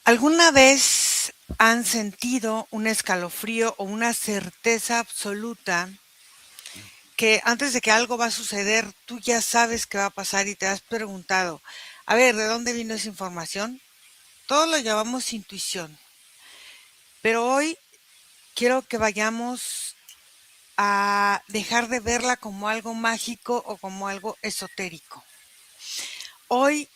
¿Alguna vez han sentido un escalofrío o una certeza absoluta que antes de que algo va a suceder, tú ya sabes qué va a pasar y te has preguntado, a ver, ¿de dónde vino esa información? Todo lo llamamos intuición, pero hoy quiero que vayamos a dejar de verla como algo mágico o como algo esotérico. Hoy,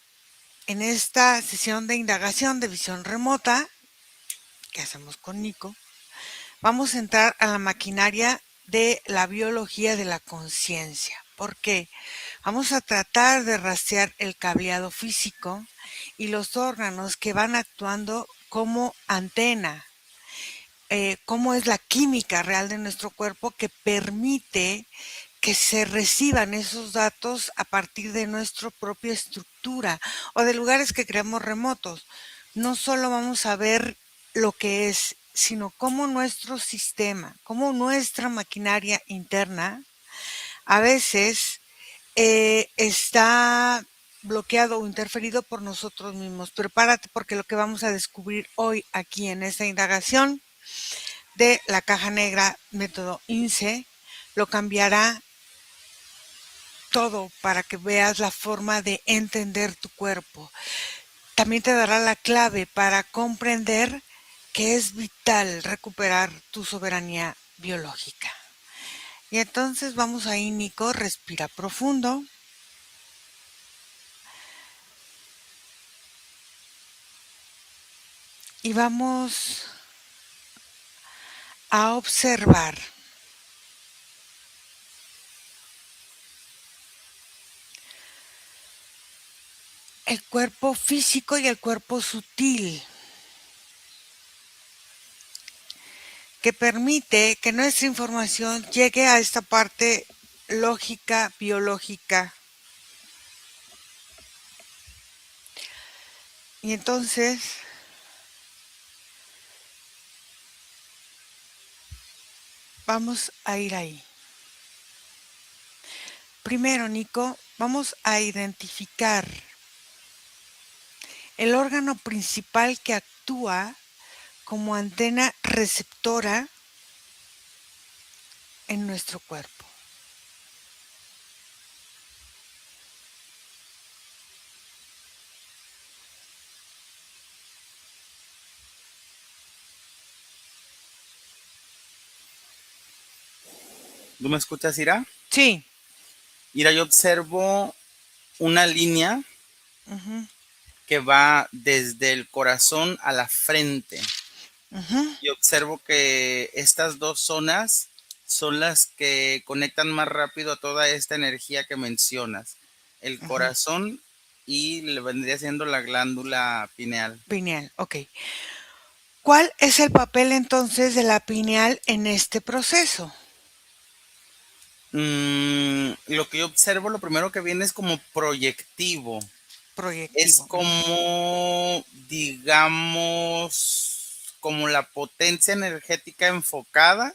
en esta sesión de indagación de visión remota que hacemos con Nico, vamos a entrar a la maquinaria de la biología de la conciencia. ¿Por qué? Vamos a tratar de rastrear el cableado físico y los órganos que van actuando como antena. Cómo es la química real de nuestro cuerpo que permite que se reciban esos datos a partir de nuestra propia estructura o de lugares que creamos remotos. No solo vamos a ver lo que es, sino cómo nuestro sistema, cómo nuestra maquinaria interna a veces está bloqueado o interferido por nosotros mismos. Prepárate porque lo que vamos a descubrir hoy aquí en esta indagación de la caja negra método INSEE lo cambiará todo para que veas la forma de entender tu cuerpo. También te dará la clave para comprender que es vital recuperar tu soberanía biológica. Y entonces vamos ahí, Nico, respira profundo. Y vamos a observar el cuerpo físico y el cuerpo sutil, que permite que nuestra información llegue a esta parte lógica, biológica. Y entonces vamos a ir ahí. Primero, Nico, vamos a identificar el órgano principal que actúa como antena receptora en nuestro cuerpo. ¿Tú me escuchas, Ira? Sí. Ira, yo observo una línea Uh-huh. que va desde el corazón a la frente. Uh-huh. Y observo que estas dos zonas son las que conectan más rápido a toda esta energía que mencionas. El Uh-huh. corazón y le vendría siendo la glándula pineal. Pineal, ok. ¿Cuál es el papel entonces de la pineal en este proceso? Lo que yo observo, lo primero que viene es como proyectivo. Es Proyectivo. Uh-huh. como, digamos, como la potencia energética enfocada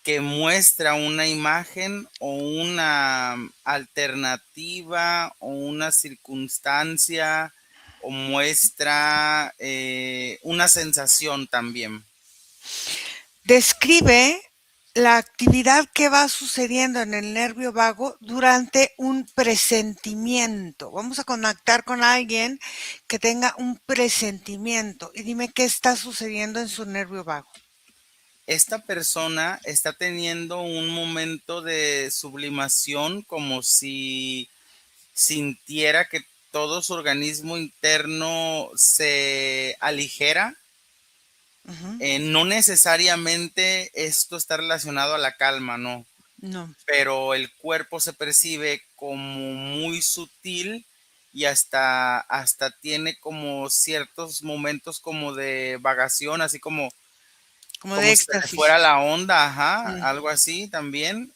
que muestra una imagen o una alternativa o una circunstancia o muestra una sensación también. Describe la actividad que va sucediendo en el nervio vago durante un presentimiento. Vamos a conectar con alguien que tenga un presentimiento y dime qué está sucediendo en su nervio vago. Esta persona está teniendo un momento de sublimación como si sintiera que todo su organismo interno se aligera. Uh-huh. No necesariamente esto está relacionado a la calma, no, No, pero el cuerpo se percibe como muy sutil y hasta tiene como ciertos momentos como de vagación, así como de como si se le éxtasis. fuera la onda, ajá, Mm. algo así también.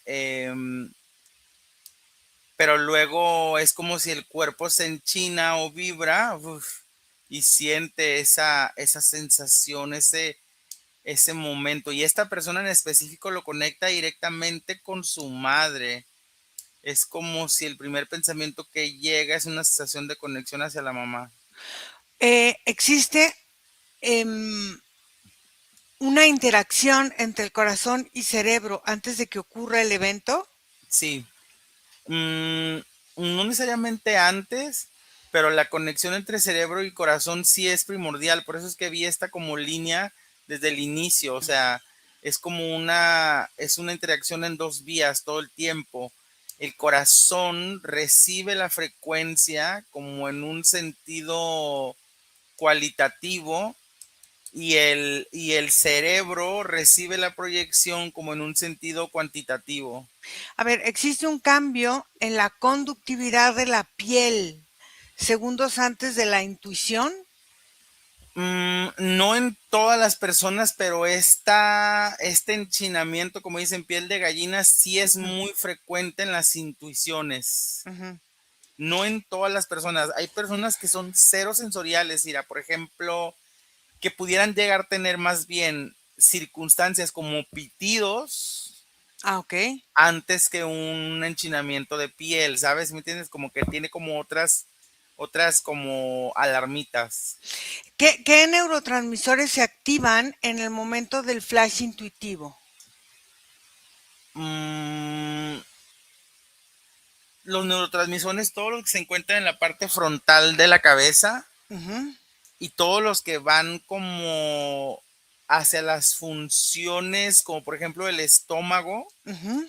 Pero luego es como si el cuerpo se enchina o vibra, uf, y siente esa sensación, ese momento. Y esta persona en específico lo conecta directamente con su madre. Es como si el primer pensamiento que llega es una sensación de conexión hacia la mamá. Existe em, una interacción entre el corazón y cerebro antes de que ocurra el evento. Sí. Mm, no necesariamente antes, pero la conexión entre cerebro y corazón sí es primordial. Por eso es que vi esta como línea desde el inicio. O sea, es una interacción en dos vías todo el tiempo. El corazón recibe la frecuencia como en un sentido cualitativo y el cerebro recibe la proyección como en un sentido cuantitativo. A ver, existe un cambio en la conductividad de la piel segundos antes de la intuición. No en todas las personas, pero este enchinamiento, como dicen, piel de gallina, sí es Ujú, muy frecuente en las intuiciones. ujú, No en todas las personas. Hay personas que son cero sensoriales, mira, por ejemplo, que pudieran llegar a tener más bien circunstancias como pitidos Ah, ok. antes que un enchinamiento de piel, ¿sabes? ¿Me entiendes? Como que tiene como otras como alarmitas. ¿Qué neurotransmisores se activan en el momento del flash intuitivo? Mm, los neurotransmisores, todos los que se encuentran en la parte frontal de la cabeza Ujú, y todos los que van como hacia las funciones, como por ejemplo el estómago, ujú.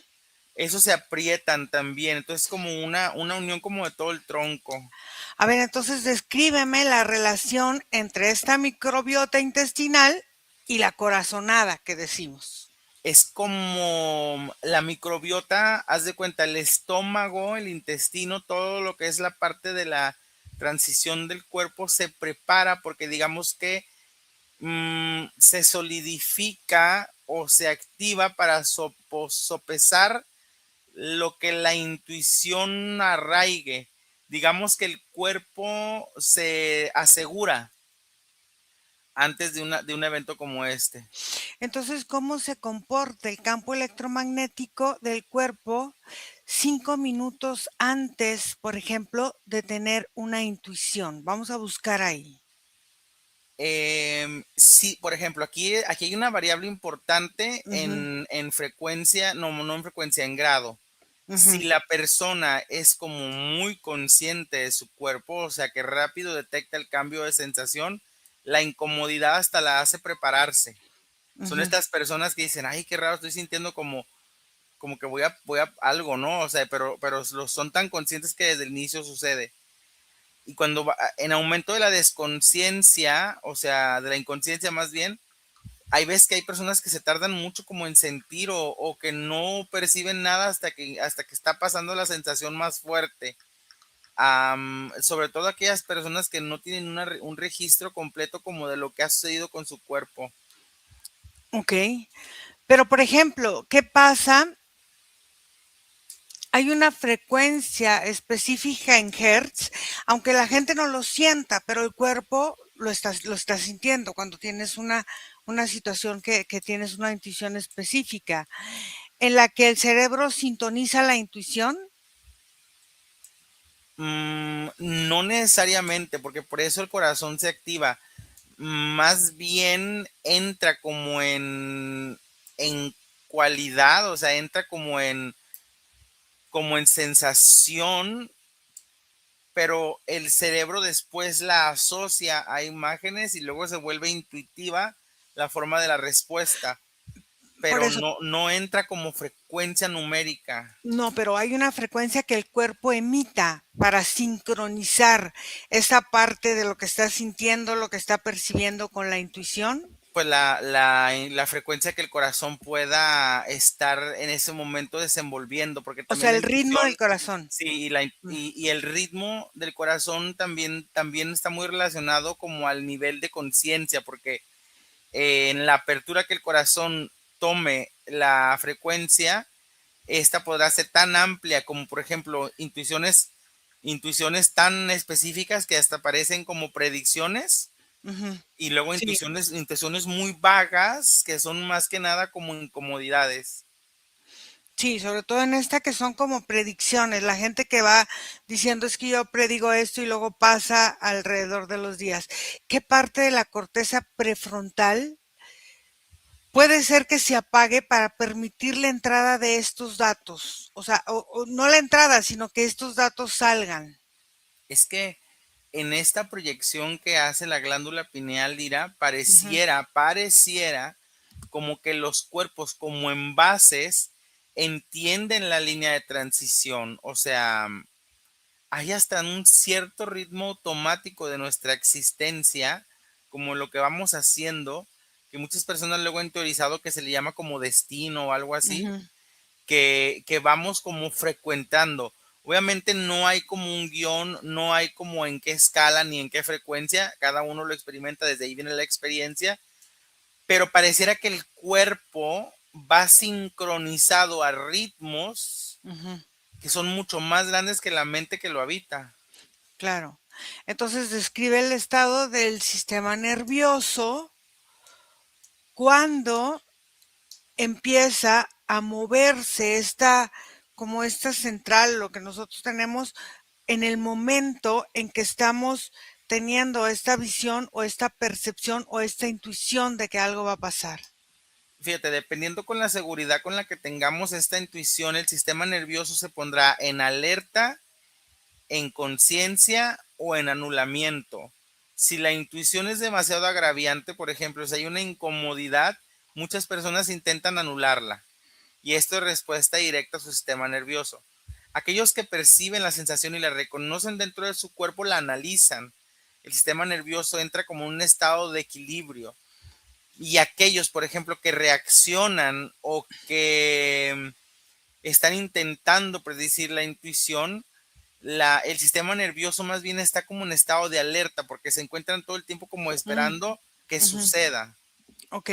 esos se aprietan también. Entonces, como una unión como de todo el tronco. A ver, entonces descríbeme la relación entre esta microbiota intestinal y la corazonada que decimos. Es como la microbiota, haz de cuenta, el estómago, el intestino, todo lo que es la parte de la transición del cuerpo se prepara porque digamos que se solidifica o se activa para sopesar lo que la intuición arraigue. Digamos que el cuerpo se asegura antes de un evento como este. Entonces, ¿cómo se comporta el campo electromagnético del cuerpo 5 minutos antes, por ejemplo, de tener una intuición? Vamos a buscar ahí. Sí, por ejemplo, aquí hay una variable importante Ujú, en frecuencia, no en frecuencia, en grado. Si ujú, la persona es como muy consciente de su cuerpo, o sea, que rápido detecta el cambio de sensación, la incomodidad hasta la hace prepararse. Son ujú. estas personas que dicen, ay, qué raro, estoy sintiendo como que voy a algo, ¿no? O sea, pero son tan conscientes que desde el inicio sucede. Y cuando va en aumento de la desconciencia, o sea, de la inconsciencia más bien, hay veces que hay personas que se tardan mucho como en sentir o que no perciben nada hasta que está pasando la sensación más fuerte. Sobre todo aquellas personas que no tienen un registro completo como de lo que ha sucedido con su cuerpo. Ok. Pero, por ejemplo, ¿qué pasa? Hay una frecuencia específica en hertz, aunque la gente no lo sienta, pero el cuerpo lo está sintiendo cuando tienes una situación que tienes una intuición específica, en la que el cerebro sintoniza la intuición. No necesariamente, porque por eso el corazón se activa. Más bien entra como en cualidad, o sea, entra como en sensación, pero el cerebro después la asocia a imágenes y luego se vuelve intuitiva la forma de la respuesta, Por pero eso, no entra como frecuencia numérica. no, pero hay una frecuencia que el cuerpo emita para sincronizar esa parte de lo que está sintiendo, lo que está percibiendo con la intuición. Pues la frecuencia que el corazón pueda estar en ese momento desenvolviendo, porque O también sea, la el ritmo del intuición, corazón. sí, Mm, y el ritmo del corazón también está muy relacionado como al nivel de conciencia, porque en la apertura que el corazón tome la frecuencia, esta podrá ser tan amplia como, por ejemplo, intuiciones tan específicas que hasta parecen como predicciones ujú. y luego Sí, intuiciones muy vagas que son más que nada como incomodidades. Sí, sobre todo en esta que son como predicciones, la gente que va diciendo es que yo predigo esto y luego pasa alrededor de los días. ¿Qué parte de la corteza prefrontal puede ser que se apague para permitir la entrada de estos datos? O sea, o no la entrada, sino que estos datos salgan. Es que en esta proyección que hace la glándula pineal, Dira, Ujú, pareciera como que los cuerpos como envases entienden la línea de transición, o sea, hay hasta un cierto ritmo automático de nuestra existencia, como lo que vamos haciendo, que muchas personas luego han teorizado que se le llama como destino o algo así, ujú, que vamos como frecuentando. Obviamente no hay como un guión, no hay como en qué escala ni en qué frecuencia, cada uno lo experimenta, desde ahí viene la experiencia, pero pareciera que el cuerpo va sincronizado a ritmos ujú, que son mucho más grandes que la mente que lo habita. claro. Entonces describe el estado del sistema nervioso cuando empieza a moverse esta, como esta central, lo que nosotros tenemos en el momento en que estamos teniendo esta visión o esta percepción o esta intuición de que algo va a pasar. Fíjate, dependiendo con la seguridad con la que tengamos esta intuición, el sistema nervioso se pondrá en alerta, en conciencia o en anulamiento. Si la intuición es demasiado agraviante, por ejemplo, si hay una incomodidad, muchas personas intentan anularla y esto es respuesta directa a su sistema nervioso. Aquellos que perciben la sensación y la reconocen dentro de su cuerpo la analizan. El sistema nervioso entra como en un estado de equilibrio. Y aquellos, por ejemplo, que reaccionan o que están intentando predecir la intuición, el sistema nervioso más bien está como en estado de alerta porque se encuentran todo el tiempo como Mm, esperando que ujú. suceda. Ok.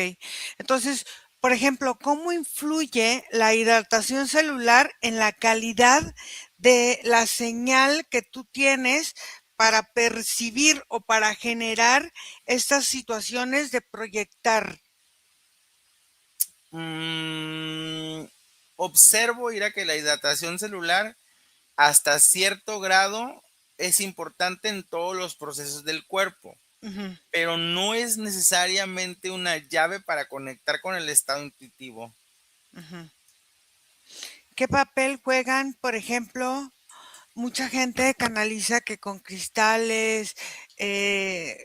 Entonces, por ejemplo, ¿cómo influye la hidratación celular en la calidad de la señal que tú tienes para percibir o para generar estas situaciones de proyectar? Mm, observo, Ira, que la hidratación celular hasta cierto grado es importante en todos los procesos del cuerpo, Ujú, pero no es necesariamente una llave para conectar con el estado intuitivo. ujú. ¿Qué papel juegan, por ejemplo, mucha gente canaliza que con cristales, eh,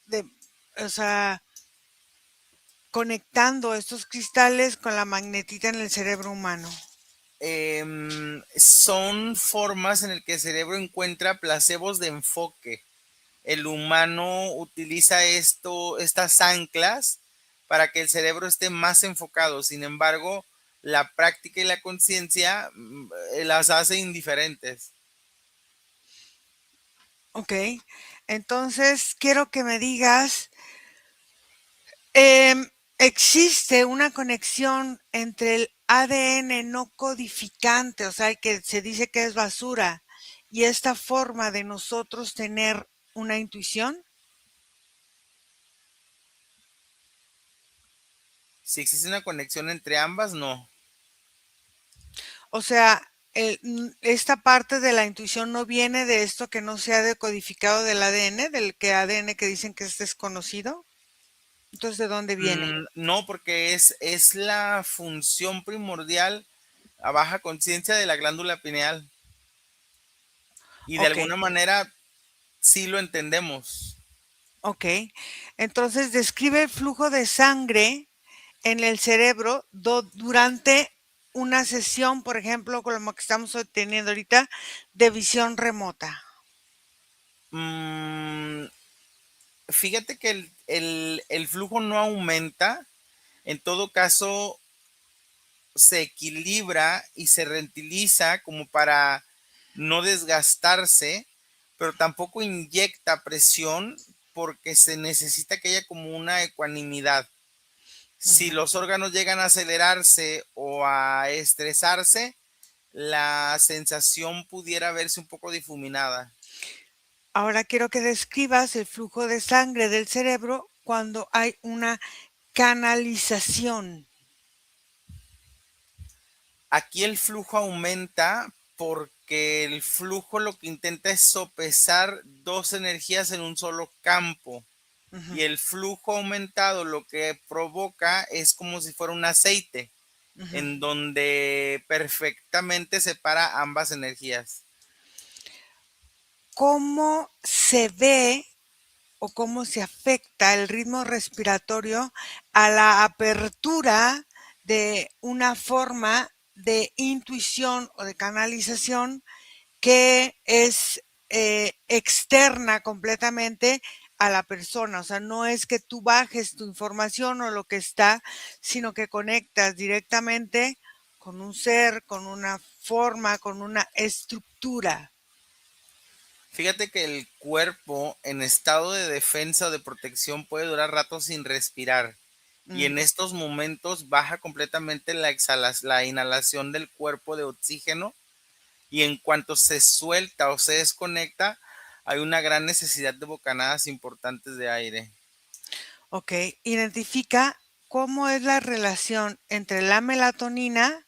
de, o sea, conectando estos cristales con la magnetita en el cerebro humano? Son formas en el que el cerebro encuentra placebos de enfoque. El humano utiliza estas anclas para que el cerebro esté más enfocado. Sin embargo, la práctica y la conciencia las hace indiferentes. Ok, entonces quiero que me digas, ¿existe una conexión entre el ADN no codificante, o sea, el que se dice que es basura, y esta forma de nosotros tener una intuición? Si existe una conexión entre ambas, no. O sea, esta parte de la intuición no viene de esto que no se ha decodificado del ADN, del que ADN que dicen que es desconocido. Entonces, ¿de dónde viene? No, porque es la función primordial a baja conciencia de la glándula pineal. Y de Ok, alguna manera sí lo entendemos. ok. Entonces, describe el flujo de sangre en el cerebro durante una sesión, por ejemplo, como que estamos teniendo ahorita, de visión remota. Mm, fíjate que el flujo no aumenta, en todo caso se equilibra y se rentiliza como para no desgastarse, pero tampoco inyecta presión porque se necesita que haya como una ecuanimidad. Si Ujú. los órganos llegan a acelerarse o a estresarse, la sensación pudiera verse un poco difuminada. Ahora quiero que describas el flujo de sangre del cerebro cuando hay una canalización. Aquí el flujo aumenta porque el flujo lo que intenta es sopesar dos energías en un solo campo. Ujú, Y el flujo aumentado lo que provoca es como si fuera un aceite, ujú. en donde perfectamente separa ambas energías. ¿Cómo se ve o cómo se afecta el ritmo respiratorio a la apertura de una forma de intuición o de canalización que es externa completamente a la persona? O sea, no es que tú bajes tu información o lo que está, sino que conectas directamente con un ser, con una forma, con una estructura. Fíjate que el cuerpo en estado de defensa o de protección puede durar rato sin respirar. Y Mm. en estos momentos baja completamente la inhalación del cuerpo de oxígeno, y en cuanto se suelta o se desconecta, hay una gran necesidad de bocanadas importantes de aire. Ok, identifica cómo es la relación entre la melatonina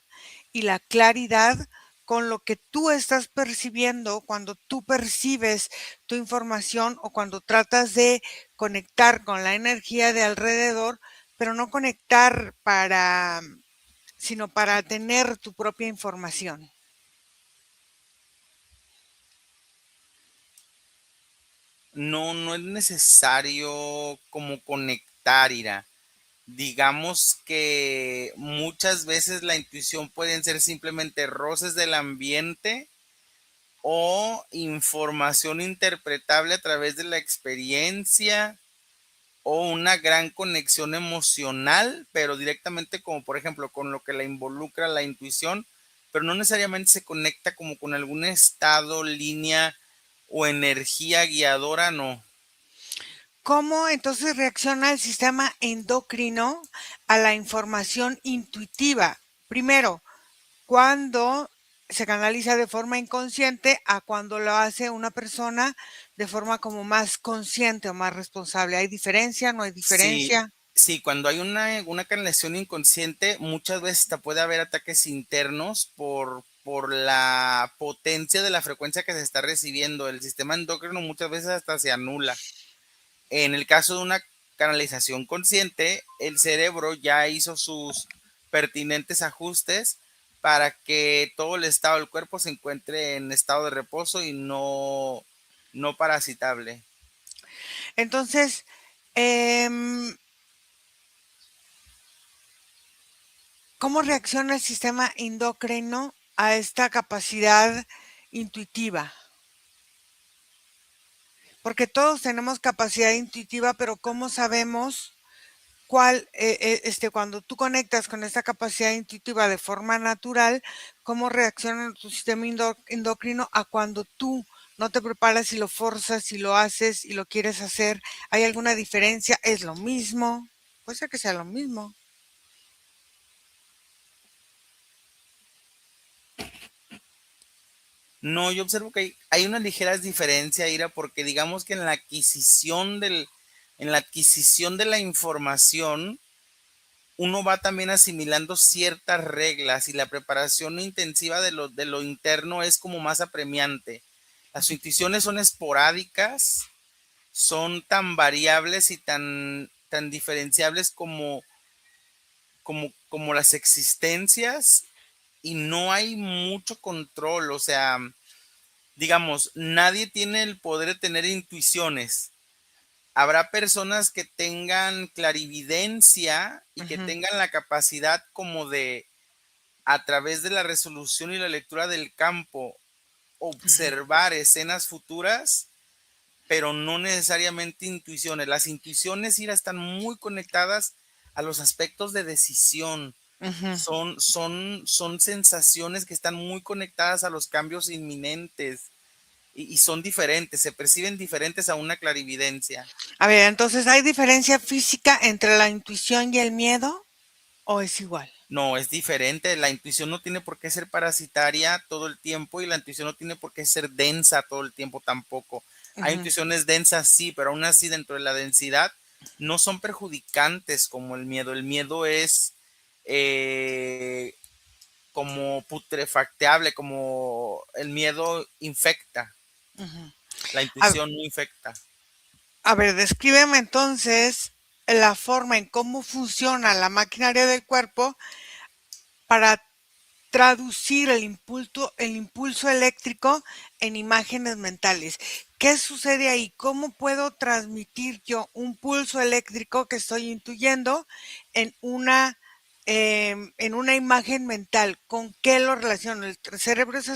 y la claridad con lo que tú estás percibiendo cuando tú percibes tu información o cuando tratas de conectar con la energía de alrededor, pero no conectar para, sino para tener tu propia información. No, no es necesario como conectar, Ira. Digamos que muchas veces la intuición pueden ser simplemente roces del ambiente o información interpretable a través de la experiencia o una gran conexión emocional, pero directamente como por ejemplo con lo que la involucra la intuición, pero no necesariamente se conecta como con algún estado, línea o energía guiadora, no. ¿Cómo entonces reacciona el sistema endocrino a la información intuitiva? Primero, cuando se canaliza de forma inconsciente a cuando lo hace una persona de forma como más consciente o más responsable. ¿Hay diferencia? ¿No hay Sí, diferencia? sí, cuando hay una canalización inconsciente, muchas veces hasta puede haber ataques internos por la potencia de la frecuencia que se está recibiendo. El sistema endocrino muchas veces hasta se anula. En el caso de una canalización consciente, el cerebro ya hizo sus pertinentes ajustes para que todo el estado del cuerpo se encuentre en estado de reposo y no parasitable. Entonces, em, ¿cómo reacciona el sistema endocrino a esta capacidad intuitiva? Porque todos tenemos capacidad intuitiva, pero ¿cómo sabemos cuando tú conectas con esta capacidad intuitiva de forma natural, cómo reacciona tu sistema endocrino a cuando tú no te preparas y lo forzas y lo haces y lo quieres hacer? ¿Hay alguna diferencia? ¿Es lo mismo? Puede ser que sea lo mismo. No, yo observo que hay una ligera diferencia, Ira, porque digamos que en la adquisición de la información, uno va también asimilando ciertas reglas y la preparación intensiva de lo interno es como más apremiante. Las intuiciones son esporádicas, son tan variables y tan diferenciables como las existencias, y no hay mucho control, o sea, digamos, nadie tiene el poder de tener intuiciones. Habrá personas que tengan clarividencia y que Ujú, tengan la capacidad como de, a través de la resolución y la lectura del campo, ujú, observar escenas futuras, pero no necesariamente intuiciones. Las intuiciones, Ira, están muy conectadas a los aspectos de decisión. ujú. Son sensaciones que están muy conectadas a los cambios inminentes, y son diferentes, se perciben diferentes a una clarividencia. A ver, entonces, ¿hay diferencia física entre la intuición y el miedo o es igual? No, es diferente. La intuición no tiene por qué ser parasitaria todo el tiempo, y la intuición no tiene por qué ser densa todo el tiempo tampoco. Hay Ujú. intuiciones densas, sí, pero aún así dentro de la densidad no son perjudicantes como el miedo. El miedo es, eh, como putrefacteable, como el miedo infecta, Ujú. la A, intuición no infecta. a ver, descríbeme entonces la forma en cómo funciona la maquinaria del cuerpo para traducir el impulso eléctrico en imágenes mentales. ¿Qué sucede ahí? ¿Cómo puedo transmitir yo un pulso eléctrico que estoy intuyendo en una imagen mental? ¿Con qué lo relaciono? El cerebro es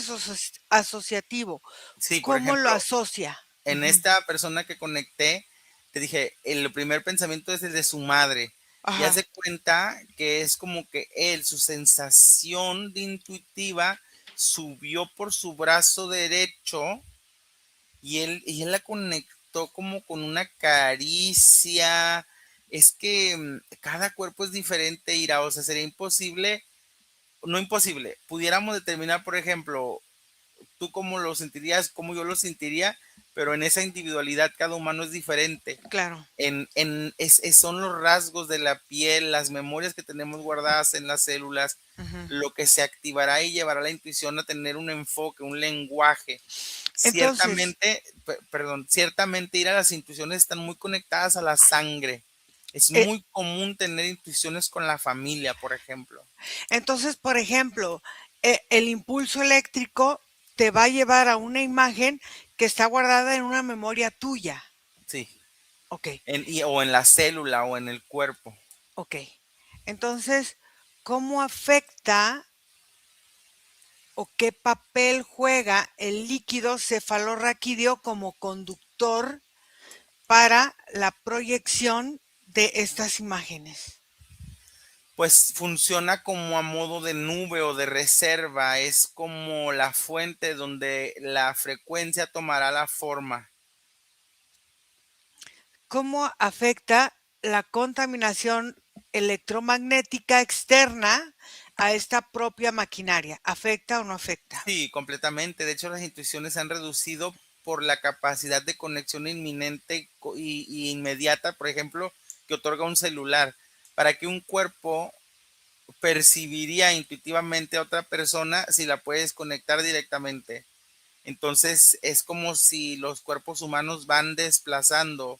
asociativo. Sí, por ¿Cómo lo ejemplo, asocia? en Ujú. esta persona que conecté, te dije, el primer pensamiento es el de su madre. Y haz Ajá. de cuenta que es como que él, su sensación de intuitiva subió por su brazo derecho y él la conectó como con una caricia. Es que cada cuerpo es diferente, Ira, o sea, sería imposible, no imposible, pudiéramos determinar, por ejemplo, tú cómo lo sentirías, cómo yo lo sentiría, pero en esa individualidad cada humano es diferente. Claro. Son los rasgos de la piel, las memorias que tenemos guardadas en las células, Ujú. lo que se activará y llevará a la intuición a tener un enfoque, un lenguaje. Entonces, Ciertamente, perdón, ciertamente ir a las intuiciones están muy conectadas a la sangre. Es eh, muy común tener intuiciones con la familia, por ejemplo. Entonces, por ejemplo, el impulso eléctrico te va a llevar a una imagen que está guardada en una memoria tuya. Sí, Ok, o en la célula o en el cuerpo. ok. Entonces, ¿cómo afecta o qué papel juega el líquido cefalorraquídeo como conductor para la proyección de estas imágenes? Pues funciona como a modo de nube o de reserva, es como la fuente donde la frecuencia tomará la forma. ¿Cómo afecta la contaminación electromagnética externa a esta propia maquinaria? ¿Afecta o no afecta? Sí, completamente. De hecho, las intuiciones se han reducido por la capacidad de conexión inminente y inmediata, por ejemplo, que otorga un celular. Para que un cuerpo percibiría intuitivamente a otra persona si la puedes conectar directamente. Entonces, es como si los cuerpos humanos van desplazando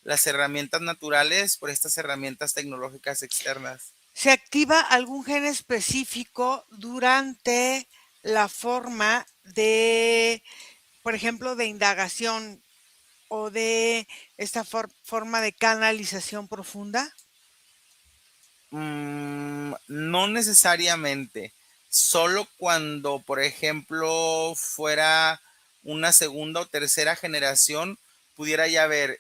las herramientas naturales por estas herramientas tecnológicas externas. ¿Se activa algún gen específico durante la forma de, por ejemplo, de indagación o de esta forma de canalización profunda? No necesariamente, solo cuando, por ejemplo, fuera una segunda o tercera generación, pudiera ya haber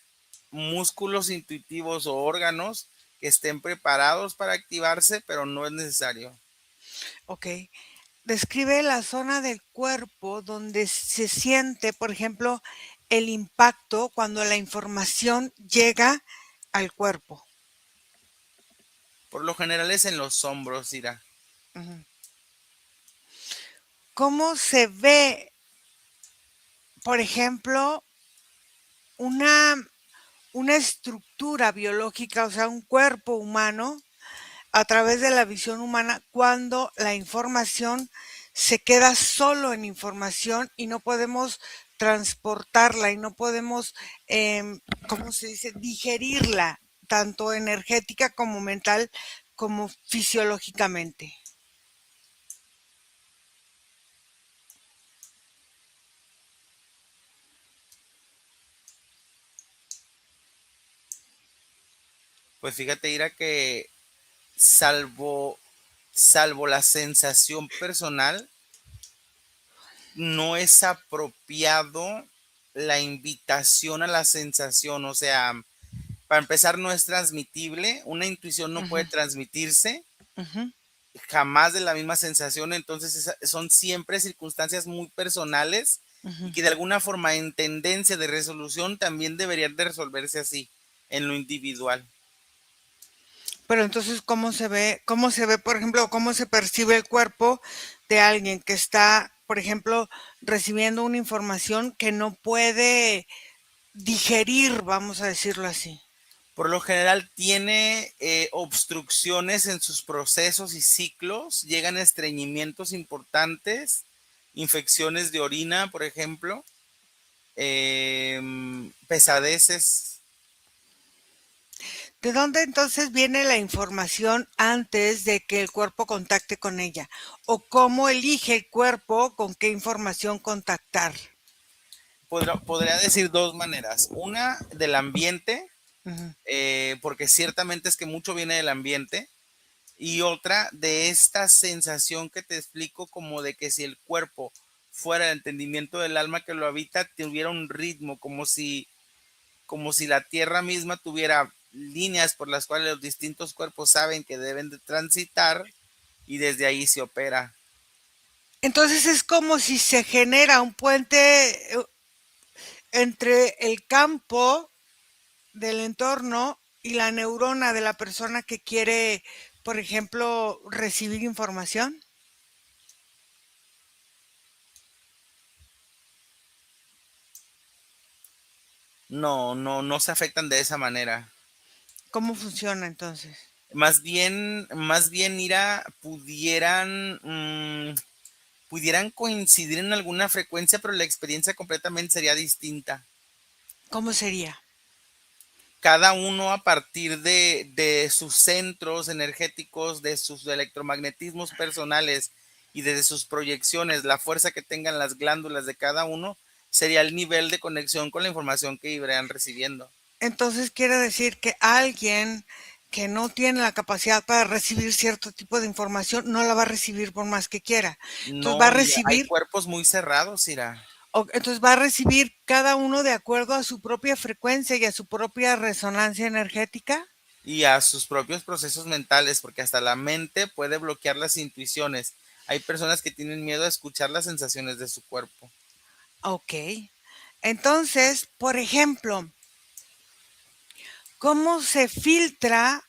músculos intuitivos o órganos que estén preparados para activarse, pero no es necesario. Ok. Describe la zona del cuerpo donde se siente, por ejemplo, el impacto cuando la información llega al cuerpo. Por lo general es en los hombros, Ira. Ujú. ¿Cómo se ve, por ejemplo, una, una estructura biológica, o sea, un cuerpo humano, a través de la visión humana cuando la información se queda solo en información y no podemos transportarla y no podemos, ¿cómo se dice?, digerirla, tanto energética como mental como fisiológicamente? Pues fíjate, Ira, que salvo, salvo la sensación personal, no es apropiado la invitación a la sensación. O sea, para empezar, no es transmitible. Una intuición no puede Ujú, transmitirse ujú, jamás de la misma sensación. Entonces, son siempre circunstancias muy personales y ujú. que de alguna forma en tendencia de resolución también deberían de resolverse así, en lo individual. Pero entonces, cómo se ve, por ejemplo, cómo se percibe el cuerpo de alguien que está, por ejemplo, recibiendo una información que no puede digerir, vamos a decirlo así? Por lo general tiene obstrucciones en sus procesos y ciclos, llegan estreñimientos importantes, infecciones de orina, por ejemplo, pesadeces. ¿De dónde entonces viene la información antes de que el cuerpo contacte con ella? ¿O cómo elige el cuerpo con qué información contactar? Podría decir dos maneras. Una del ambiente, Ujú. porque ciertamente es que mucho viene del ambiente. Y otra de esta sensación que te explico, como de que si el cuerpo fuera el entendimiento del alma que lo habita, tuviera un ritmo, como si la tierra misma tuviera líneas por las cuales los distintos cuerpos saben que deben de transitar y desde ahí se opera. Entonces es como si se genera un puente entre el campo del entorno y la neurona de la persona que quiere, por ejemplo, recibir información. No, no, no se afectan de esa manera. ¿Cómo funciona entonces? Más bien, Ira, pudieran coincidir en alguna frecuencia, pero la experiencia completamente sería distinta. ¿Cómo sería? Cada uno a partir de sus centros energéticos, de sus electromagnetismos personales y de sus proyecciones, la fuerza que tengan las glándulas de cada uno, sería el nivel de conexión con la información que irían recibiendo. Entonces quiere decir que alguien que no tiene la capacidad para recibir cierto tipo de información no la va a recibir por más que quiera. Entonces va a No, y hay recibir, cuerpos muy cerrados, Ira, entonces va a recibir cada uno de acuerdo a su propia frecuencia y a su propia resonancia energética. y a sus propios procesos mentales, porque hasta la mente puede bloquear las intuiciones. Hay personas que tienen miedo a escuchar las sensaciones de su cuerpo. Ok. Entonces, por ejemplo, ¿cómo se filtra,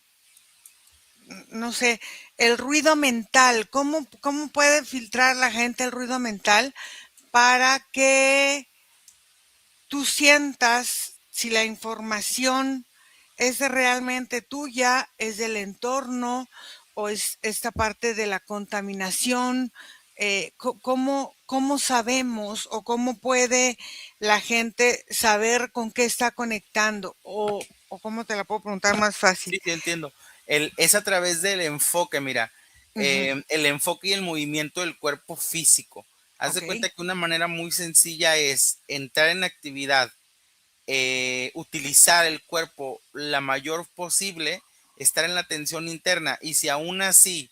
no sé, el ruido mental? ¿Cómo puede filtrar la gente el ruido mental para que tú sientas si la información es realmente tuya, es del entorno o es esta parte de la contaminación? ¿Cómo sabemos o cómo puede la gente saber con qué está conectando? O cómo te la puedo preguntar más fácil. Sí, sí, entiendo. Es a través del enfoque, mira, Ujú. el enfoque y el movimiento del cuerpo físico. Haz de Ok, cuenta que una manera muy sencilla es entrar en actividad, utilizar el cuerpo la mayor posible, estar en la tensión interna y si aún así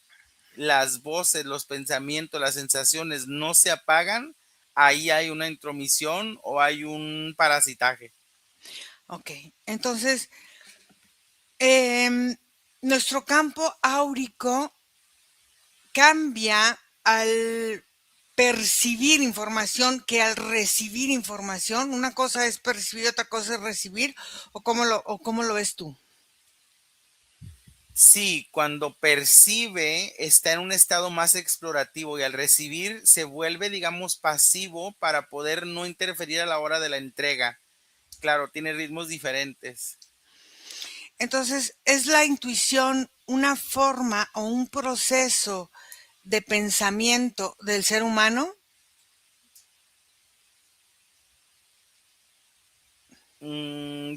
las voces, los pensamientos, las sensaciones no se apagan, ahí hay una intromisión o hay un parasitaje. ok. Entonces, em, nuestro campo áurico cambia al percibir información que al recibir información. Una cosa es percibir, otra cosa es recibir, o cómo lo ves tú. Sí, cuando percibe está en un estado más explorativo y al recibir se vuelve, digamos, pasivo para poder no interferir a la hora de la entrega. Claro, tiene ritmos diferentes. Entonces, ¿es la intuición una forma o un proceso de pensamiento del ser humano?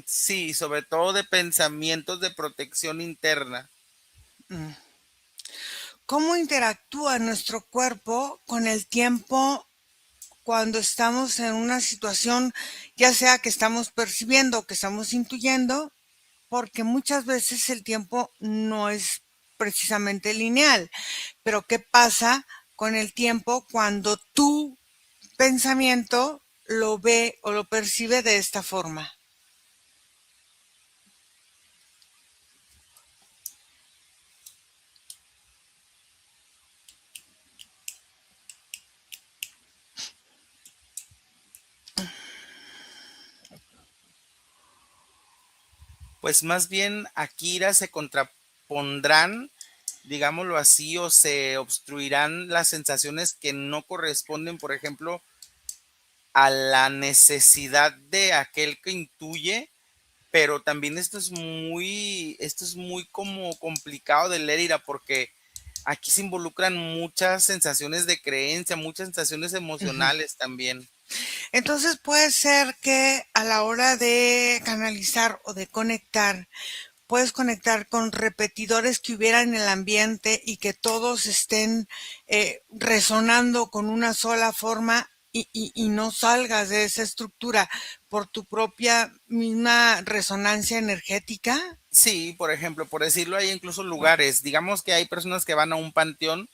Sí, sobre todo de pensamientos de protección interna. Mm. ¿Cómo interactúa nuestro cuerpo con el tiempo cuando estamos en una situación, ya sea que estamos percibiendo o que estamos intuyendo? Porque muchas veces el tiempo no es precisamente lineal. Pero ¿qué pasa con el tiempo cuando tu pensamiento lo ve o lo percibe de esta forma? Pues más bien Akira se contrapondrán, digámoslo así, o se obstruirán las sensaciones que no corresponden, por ejemplo, a la necesidad de aquel que intuye pero también esto es muy como complicado de leer, Ira, porque aquí se involucran muchas sensaciones de creencia, muchas sensaciones Ujú. emocionales también. Entonces puede ser que a la hora de canalizar o de conectar, puedes conectar con repetidores que hubiera en el ambiente y que todos estén resonando con una sola forma y no salgas de esa estructura por tu propia misma resonancia energética. Sí, por ejemplo, por decirlo, hay incluso lugares, digamos que hay personas que van a un panteón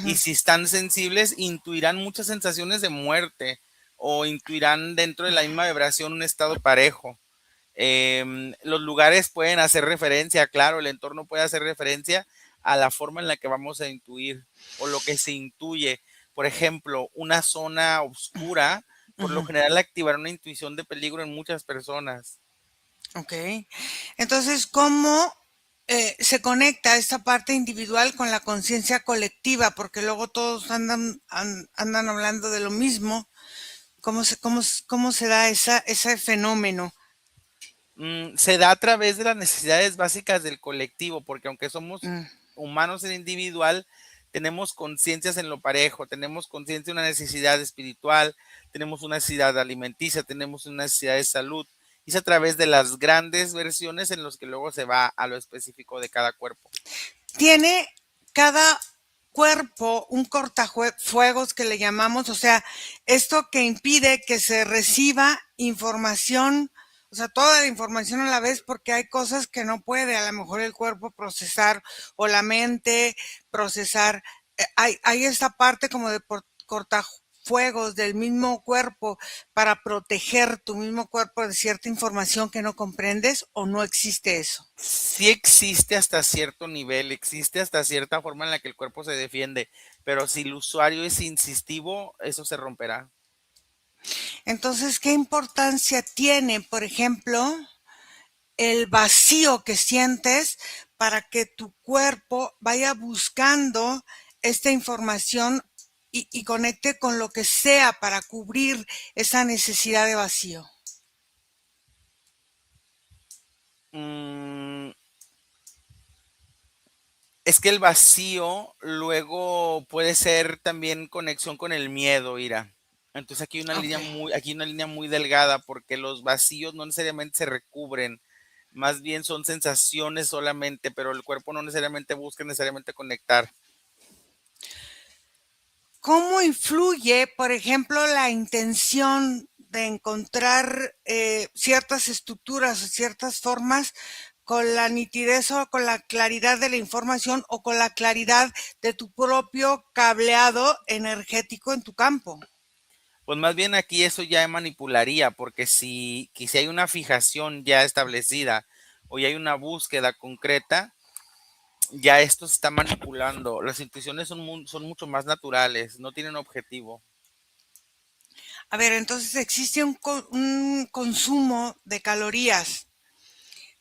y Ujú. si están sensibles, intuirán muchas sensaciones de muerte o intuirán dentro de la misma vibración un estado parejo. Los lugares pueden hacer referencia, claro, el entorno puede hacer referencia a la forma en la que vamos a intuir o lo que se intuye. Por ejemplo, una zona oscura, por lo Ujú. general activará una intuición de peligro en muchas personas. Ok. Entonces, ¿cómo se conecta esta parte individual con la conciencia colectiva? Porque luego todos andan hablando de lo mismo. ¿Cómo se da ese fenómeno? Se da a través de las necesidades básicas del colectivo, porque aunque somos Mm. humanos en individual, tenemos conciencias en lo parejo, tenemos conciencia de una necesidad espiritual, tenemos una necesidad alimenticia, tenemos una necesidad de salud. Y es a través de las grandes versiones en los que luego se va a lo específico de cada cuerpo. Tiene cada cuerpo un cortafuegos que le llamamos, o sea, esto que impide que se reciba información, o sea, toda la información a la vez, porque hay cosas que no puede a lo mejor el cuerpo procesar o la mente procesar. Hay esta parte como de cortafuegos del mismo cuerpo para proteger tu mismo cuerpo de cierta información que no comprendes, o no existe eso. Sí existe hasta cierto nivel, existe hasta cierta forma en la que el cuerpo se defiende, pero si el usuario es insistivo, eso se romperá. Entonces, ¿qué importancia tiene, por ejemplo, el vacío que sientes para que tu cuerpo vaya buscando esta información y conecte con lo que sea para cubrir esa necesidad de vacío? Mm, Es que el vacío luego puede ser también conexión con el miedo, Ira. Entonces Ok. aquí hay una línea muy delgada porque los vacíos no necesariamente se recubren, más bien son sensaciones solamente, pero el cuerpo no necesariamente busca necesariamente conectar. ¿Cómo influye, por ejemplo, la intención de encontrar ciertas estructuras o ciertas formas con la nitidez o con la claridad de la información o con la claridad de tu propio cableado energético en tu campo? Pues más bien aquí eso ya manipularía, porque si hay una fijación ya establecida o ya hay una búsqueda concreta, ya esto se está manipulando. Las intuiciones son mucho más naturales, no tienen objetivo. A ver, entonces existe un consumo de calorías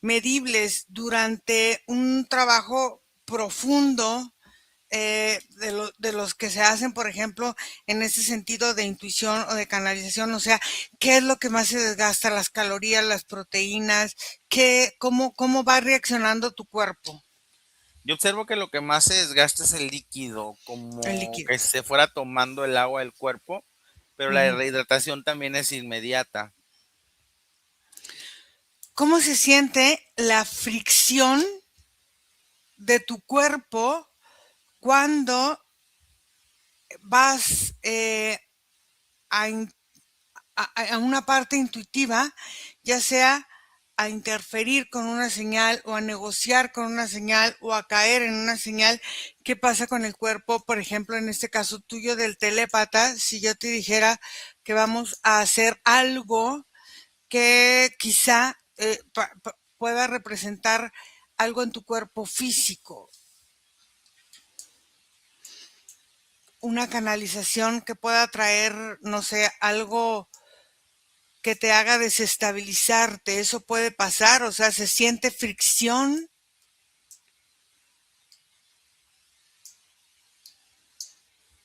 medibles durante un trabajo profundo de los que se hacen, por ejemplo, en ese sentido de intuición o de canalización, o sea, ¿qué es lo que más se desgasta? Las calorías, las proteínas, cómo va reaccionando tu cuerpo, Yo observo que lo que más se desgasta es el líquido, el como líquido. que se fuera tomando el agua del cuerpo, pero la Ujú. rehidratación también es inmediata. ¿Cómo se siente la fricción de tu cuerpo cuando vas a, a una parte intuitiva, ya sea a interferir con una señal o a negociar con una señal o a caer en una señal? ¿Qué pasa con el cuerpo? Por ejemplo, en este caso tuyo del telépata, si yo te dijera que vamos a hacer algo que quizá pueda representar algo en tu cuerpo físico, una canalización que pueda traer, no sé, algo que te haga desestabilizarte, eso puede pasar, o sea, se siente fricción.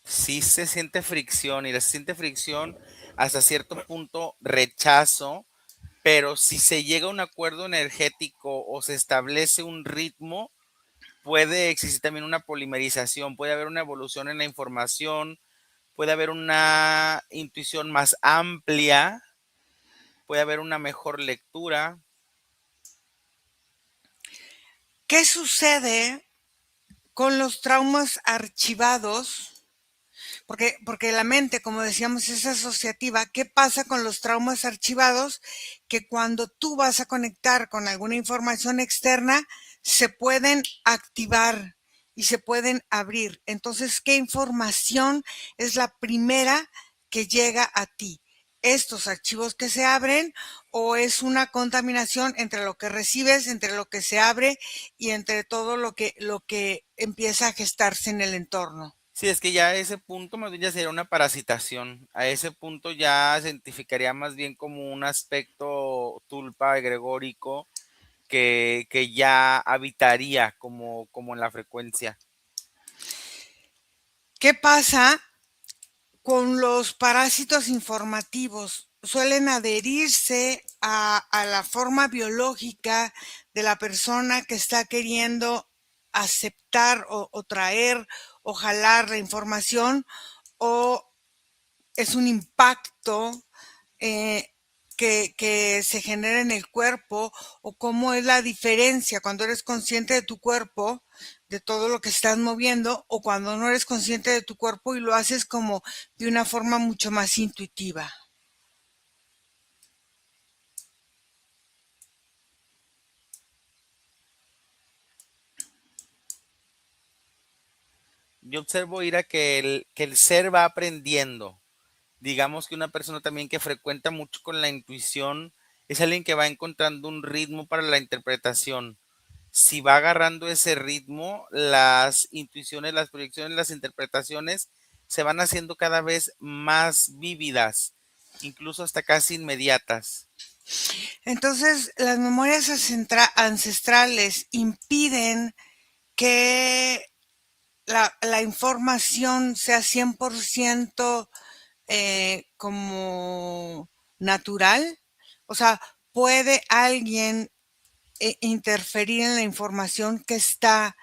Sí se siente fricción y se siente fricción hasta cierto punto rechazo, pero si se llega a un acuerdo energético o se establece un ritmo, puede existir también una polimerización, puede haber una evolución en la información, puede haber una intuición más amplia, puede haber una mejor lectura. ¿Qué sucede con los traumas archivados? Porque la mente, como decíamos, es asociativa. ¿Qué pasa con los traumas archivados? Que cuando tú vas a conectar con alguna información externa, se pueden activar y se pueden abrir. Entonces, ¿qué información es la primera que llega a ti? ¿Estos archivos que se abren o es una contaminación entre lo que recibes, entre lo que se abre y entre todo lo que empieza a gestarse en el entorno? Sí, es que ya a ese punto más bien ya sería una parasitación. A ese punto ya se identificaría más bien como un aspecto tulpa egregórico que ya habitaría como en la frecuencia. ¿Qué pasa con los parásitos informativos? Suelen adherirse a la forma biológica de la persona que está queriendo aceptar o traer o jalar la información, o es un impacto eh, que se genera en el cuerpo, o cómo es la diferencia cuando eres consciente de tu cuerpo, de todo lo que estás moviendo, o cuando no eres consciente de tu cuerpo y lo haces como de una forma mucho más intuitiva. Yo observo, Ira, que el ser va aprendiendo. Digamos que una persona también que frecuenta mucho con la intuición es alguien que va encontrando un ritmo para la interpretación. Si va agarrando ese ritmo, las intuiciones, las proyecciones, las interpretaciones se van haciendo cada vez más vívidas, incluso hasta casi inmediatas. Entonces, las memorias ancestrales impiden que la información sea 100% como natural. O sea, ¿puede alguien interferir en la información que está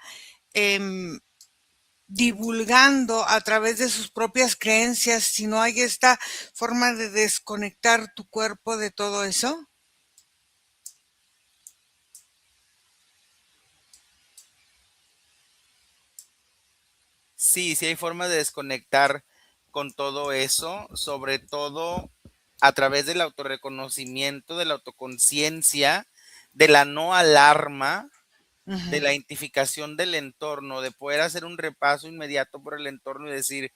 em, divulgando a través de sus propias creencias si no hay esta forma de desconectar tu cuerpo de todo eso? Sí, sí hay formas de desconectar con todo eso, sobre todo a través del autorreconocimiento, de la autoconciencia, de la no alarma, de Ujú. la identificación del entorno, de poder hacer un repaso inmediato por el entorno y decir,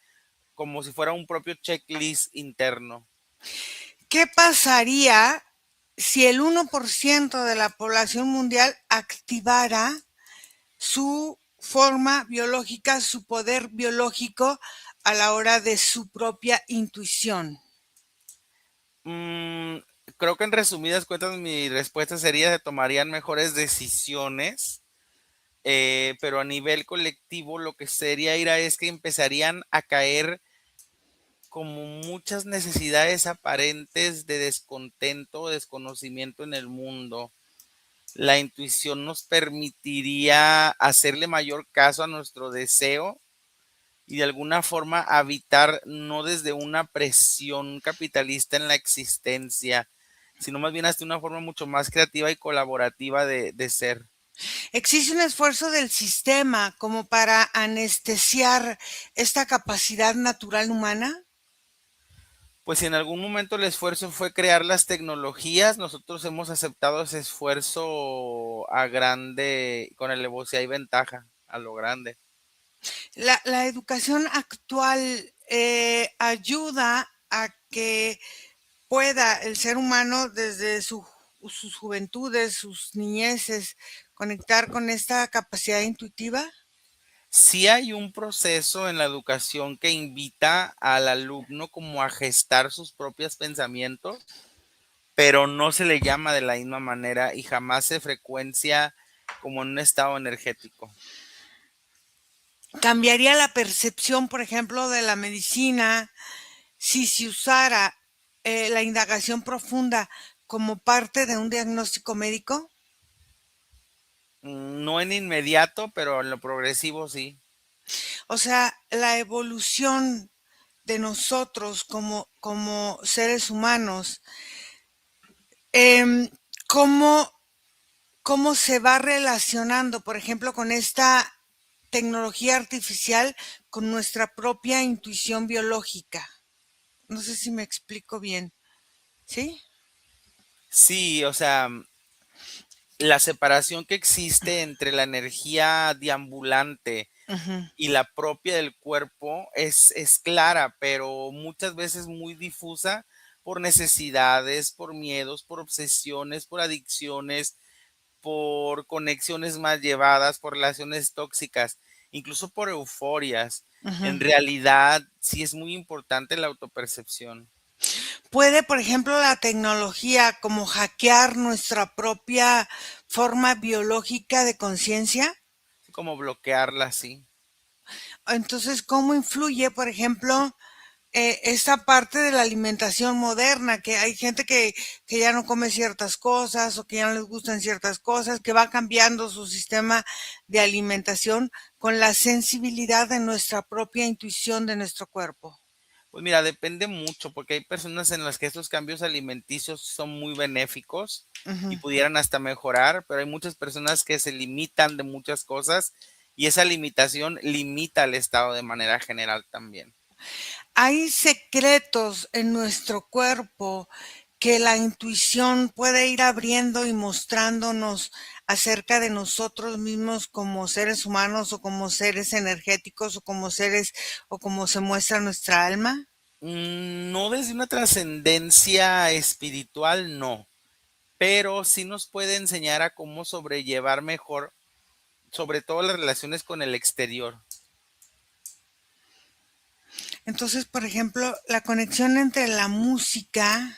como si fuera un propio checklist interno. ¿Qué pasaría si el 1% de la población mundial activara su forma biológica, su poder biológico a la hora de su propia intuición? Mm, Creo que en resumidas cuentas mi respuesta sería que tomarían mejores decisiones, pero a nivel colectivo lo que sería Ira es que empezarían a caer como muchas necesidades aparentes de descontento o desconocimiento en el mundo. La intuición nos permitiría hacerle mayor caso a nuestro deseo y de alguna forma habitar no desde una presión capitalista en la existencia, sino más bien hasta una forma mucho más creativa y colaborativa de ser. ¿Existe un esfuerzo del sistema como para anestesiar esta capacidad natural humana? Pues si en algún momento el esfuerzo fue crear las tecnologías, nosotros hemos aceptado ese esfuerzo a grande, con alevosía y ventaja, a lo grande. La educación actual ayuda a que pueda el ser humano desde sus juventudes, sus niñeces, conectar con esta capacidad intuitiva. Sí hay un proceso en la educación que invita al alumno como a gestar sus propios pensamientos, pero no se le llama de la misma manera y jamás se frecuencia como en un estado energético. Cambiaría la percepción, por ejemplo, de la medicina si se usara la indagación profunda como parte de un diagnóstico médico? No en inmediato, pero en lo progresivo sí. O sea, la evolución de nosotros como seres humanos, em, ¿cómo, cómo se va relacionando, por ejemplo, con esta tecnología artificial, con nuestra propia intuición biológica? No sé si me explico bien, ¿sí? Sí, o sea, la separación que existe entre la energía deambulante Ujú, y la propia del cuerpo es clara, pero muchas veces muy difusa por necesidades, por miedos, por obsesiones, por adicciones, por conexiones mal llevadas, por relaciones tóxicas, incluso por euforias. ujú. En realidad, sí es muy importante la autopercepción, ¿Puede, por ejemplo, la tecnología como hackear nuestra propia forma biológica de conciencia? así como bloquearla así. Entonces, ¿cómo influye, por ejemplo, esta parte de la alimentación moderna? Que hay gente que ya no come ciertas cosas o que ya no les gustan ciertas cosas, que va cambiando su sistema de alimentación con la sensibilidad de nuestra propia intuición de nuestro cuerpo. Pues mira, depende mucho, porque hay personas en las que estos cambios alimenticios son muy benéficos y Ujú. pudieran hasta mejorar, pero hay muchas personas que se limitan de muchas cosas y esa limitación limita al estado de manera general también. Hay secretos en nuestro cuerpo que la intuición puede ir abriendo y mostrándonos acerca de nosotros mismos como seres humanos o como seres energéticos o como seres o como se muestra nuestra alma. No desde una trascendencia espiritual, no, pero sí nos puede enseñar a cómo sobrellevar mejor, sobre todo las relaciones con el exterior. Entonces, por ejemplo, la conexión entre la música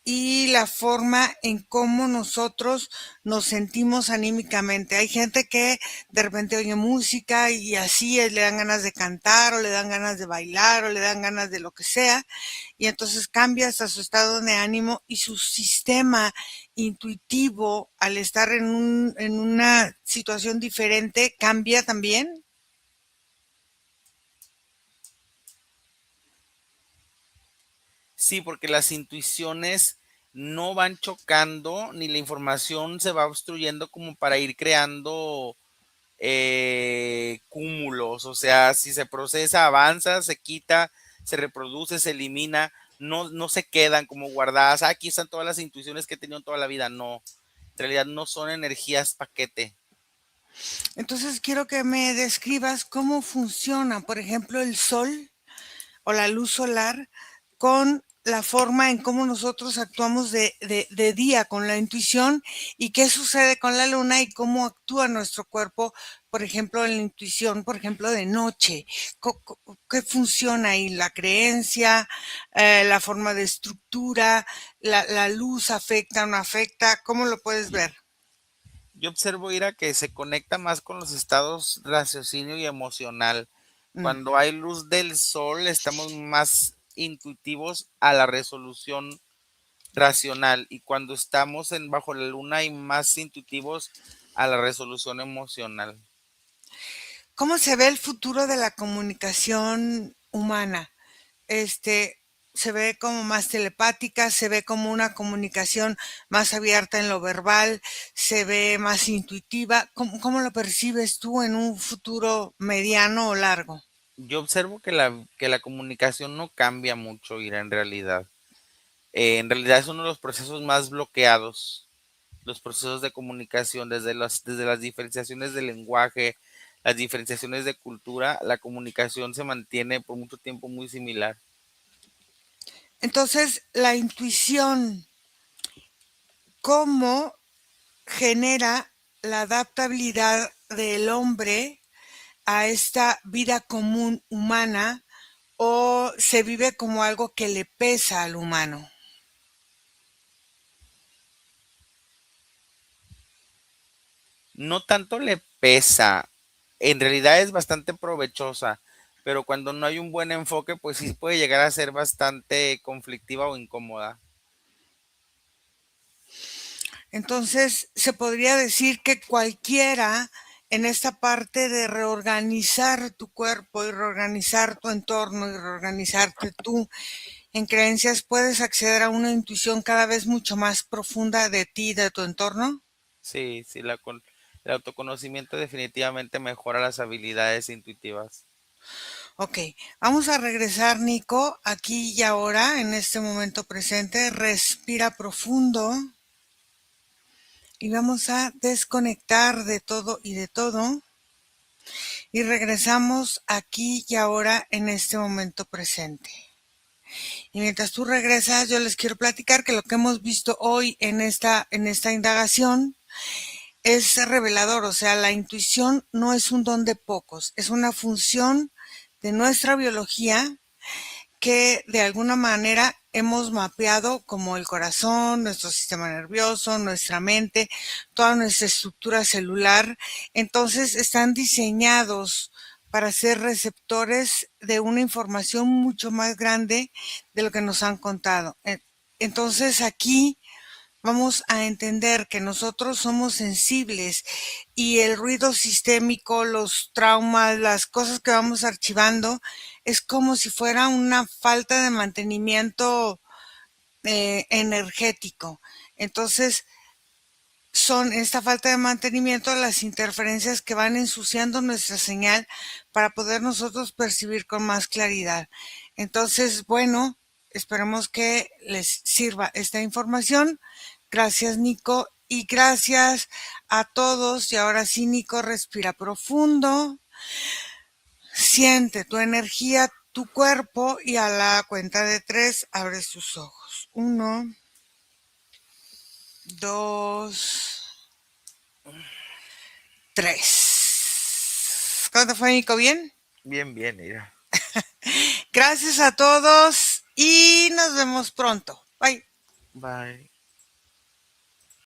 y la forma en cómo nosotros nos sentimos anímicamente. Hay gente que de repente oye música y así le dan ganas de cantar o le dan ganas de bailar o le dan ganas de lo que sea y entonces cambia hasta su estado de ánimo y su sistema intuitivo al estar en una situación diferente cambia también. Sí, porque las intuiciones no van chocando, ni la información se va obstruyendo como para ir creando cúmulos. O sea, si se procesa, avanza, se quita, se reproduce, se elimina, no se quedan como guardadas. "Ah, aquí están todas las intuiciones que he tenido toda la vida". No, en realidad no son energías paquete. Entonces quiero que me describas cómo funciona, por ejemplo, el sol o la luz solar con la forma en cómo nosotros actuamos de día, con la intuición, y qué sucede con la luna y cómo actúa nuestro cuerpo, por ejemplo, en la intuición, por ejemplo, de noche. ¿Qué funciona ahí? La creencia, la forma de estructura, la luz afecta o no afecta, ¿cómo lo puedes ver? Yo observo, Ira, que se conecta más con los estados raciocinio y emocional. Mm. Cuando hay luz del sol, estamos más intuitivos a la resolución racional, y cuando estamos bajo la luna hay más intuitivos a la resolución emocional. ¿Cómo se ve el futuro de la comunicación humana? Este, se ve como más telepática, se ve como una comunicación más abierta en lo verbal, se ve más intuitiva. ¿Cómo lo percibes tú en un futuro mediano o largo? Yo observo que la comunicación no cambia mucho, Ira, en realidad. En realidad es uno de los procesos más bloqueados, los procesos de comunicación, desde las diferenciaciones de lenguaje, las diferenciaciones de cultura, la comunicación se mantiene por mucho tiempo muy similar. Entonces, la intuición, ¿cómo genera la adaptabilidad del hombre a esta vida común humana o se vive como algo que le pesa al humano? No tanto le pesa, en realidad es bastante provechosa, pero cuando no hay un buen enfoque, pues sí puede llegar a ser bastante conflictiva o incómoda. Entonces, se podría decir que cualquiera en esta parte de reorganizar tu cuerpo y reorganizar tu entorno y reorganizarte tú en creencias, puedes acceder a una intuición cada vez mucho más profunda de ti, de tu entorno. Sí, sí, el autoconocimiento definitivamente mejora las habilidades intuitivas. Ok, vamos a regresar, Nico, aquí y ahora, en este momento presente. Respira profundo y vamos a desconectar de todo y de todo. Y regresamos aquí y ahora en este momento presente. Y mientras tú regresas, yo les quiero platicar que lo que hemos visto hoy en esta indagación es revelador. O sea, la intuición no es un don de pocos, es una función de nuestra biología que de alguna manera hemos mapeado como el corazón, nuestro sistema nervioso, nuestra mente, toda nuestra estructura celular. Entonces están diseñados para ser receptores de una información mucho más grande de lo que nos han contado. Entonces aquí vamos a entender que nosotros somos sensibles y el ruido sistémico, los traumas, las cosas que vamos archivando, es como si fuera una falta de mantenimiento energético. Entonces, son esta falta de mantenimiento las interferencias que van ensuciando nuestra señal para poder nosotros percibir con más claridad. Entonces, bueno, esperemos que les sirva esta información. Gracias, Nico, y gracias a todos. Y ahora sí, Nico, respira profundo, siente tu energía, tu cuerpo, y a la cuenta de 3 abres tus ojos. 1, 2, 3. ¿Cómo te fue, Nico? ¿Bien? Bien, bien, mira. Gracias a todos y nos vemos pronto. Bye. Bye.